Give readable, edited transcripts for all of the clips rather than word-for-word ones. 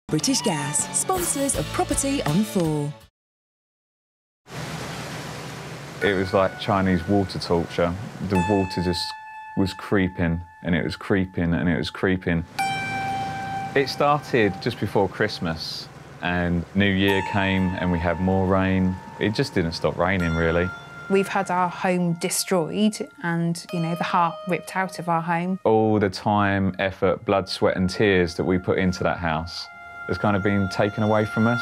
British Gas, sponsors of Property on 4. It was like Chinese water torture. The water just was creeping, and it was creeping, and it was creeping. It started just before Christmas, and New Year came, and we had more rain. It just didn't stop raining, really. We've had our home destroyed and, you know, the heart ripped out of our home. All the time, effort, blood, sweat and tears that we put into that house has kind of been taken away from us.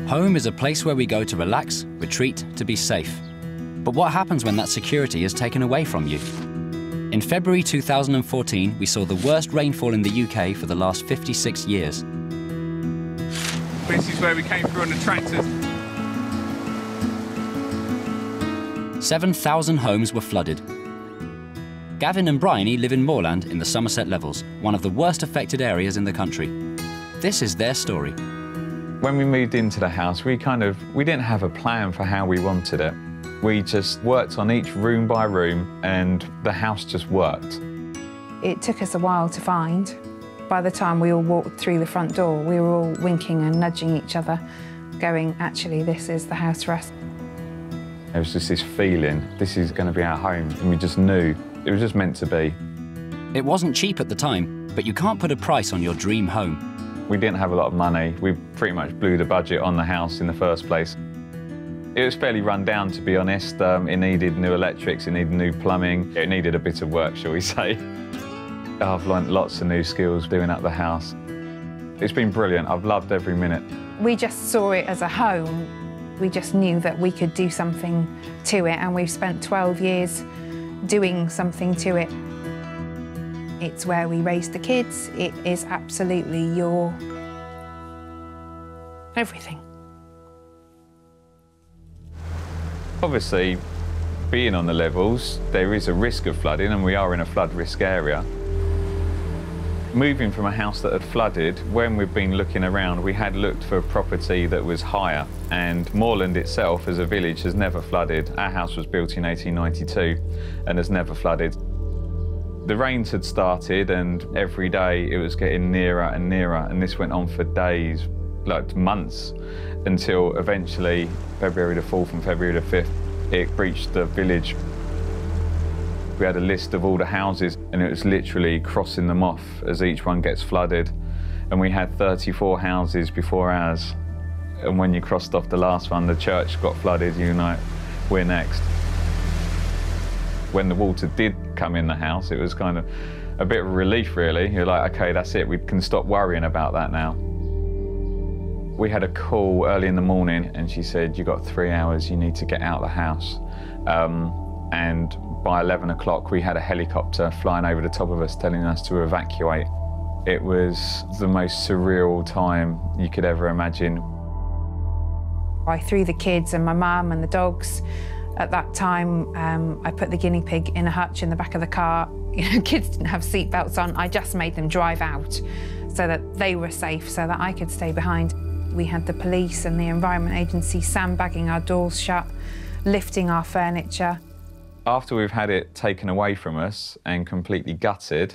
Home is a place where we go to relax, retreat, to be safe. But what happens when that security is taken away from you? In February 2014, we saw the worst rainfall in the UK for the last 56 years. This is where we came through on the tractors. 7,000 homes were flooded. Gavin and Bryony live in Moorland in the Somerset Levels, one of the worst affected areas in the country. This is their story. When we moved into the house, we didn't have a plan for how we wanted it. We just worked on each room by room, and the house just worked. It took us a while to find. By the time we all walked through the front door, we were all winking and nudging each other, going, actually, this is the house for us. There was just this feeling, this is going to be our home, and we just knew it was just meant to be. It wasn't cheap at the time, but you can't put a price on your dream home. We didn't have a lot of money. We pretty much blew the budget on the house in the first place. It was fairly run down, to be honest. It needed new electrics, it needed new plumbing. It needed a bit of work, shall we say. I've learnt lots of new skills doing up the house. It's been brilliant. I've loved every minute. We just saw it as a home. We just knew that we could do something to it, and we've spent 12 years doing something to it. It's where we raise the kids. It is absolutely your everything. Obviously, being on the levels, there is a risk of flooding, and we are in a flood risk area. Moving from a house that had flooded, when we've been looking around, we had looked for a property that was higher, and Moorland itself as a village has never flooded. Our house was built in 1892 and has never flooded. The rains had started, and every day it was getting nearer and nearer, and this went on for days, like months, until eventually February the 4th and February the 5th, it breached the village. We had a list of all the houses, and it was literally crossing them off as each one gets flooded. And we had 34 houses before ours. And when you crossed off the last one, the church got flooded, you're like, we're next. When the water did come in the house, it was kind of a bit of a relief, really. You're like, okay, that's it, we can stop worrying about that now. We had a call early in the morning, and she said, you've got 3 hours, you need to get out of the house. And by 11 o'clock, we had a helicopter flying over the top of us telling us to evacuate. It was the most surreal time you could ever imagine. I threw the kids and my mum and the dogs. At that time, I put the guinea pig in a hutch in the back of the car. You know, kids didn't have seat belts on. I just made them drive out so that they were safe, so that I could stay behind. We had the police and the Environment Agency sandbagging our doors shut, lifting our furniture. After we've had it taken away from us and completely gutted,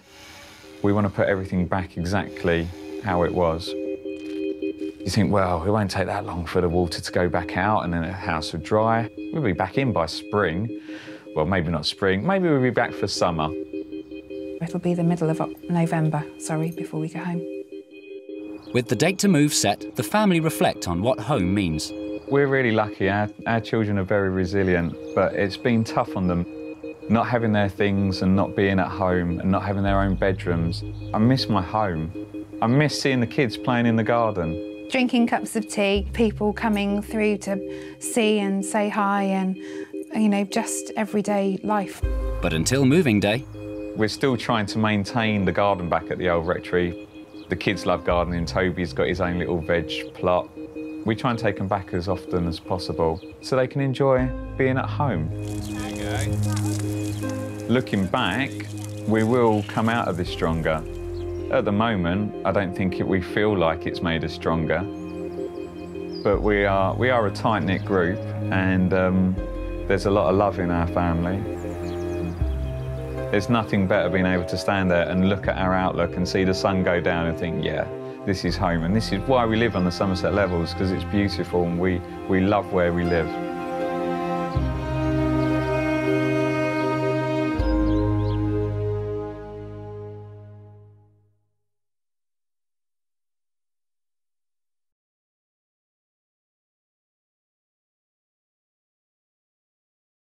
we want to put everything back exactly how it was. You think, well, it won't take that long for the water to go back out, and then the house will dry. We'll be back in by spring. Well, maybe not spring, maybe we'll be back for summer. It'll be the middle of November, before we go home. With the date to move set, the family reflect on what home means. We're really lucky. Our children are very resilient, but it's been tough on them. Not having their things and not being at home and not having their own bedrooms. I miss my home. I miss seeing the kids playing in the garden. Drinking cups of tea, people coming through to see and say hi, and, you know, just everyday life. But until moving day, we're still trying to maintain the garden back at the old rectory. The kids love gardening. Toby's got his own little veg plot. We try and take them back as often as possible so they can enjoy being at home. Okay. Looking back, we will come out of this stronger. At the moment, I don't think we feel like it's made us stronger. But we are a tight-knit group, and There's a lot of love in our family. There's nothing better being able to stand there and look at our outlook and see the sun go down and think, yeah, this is home. And this is why we live on the Somerset levels, because it's beautiful and we love where we live.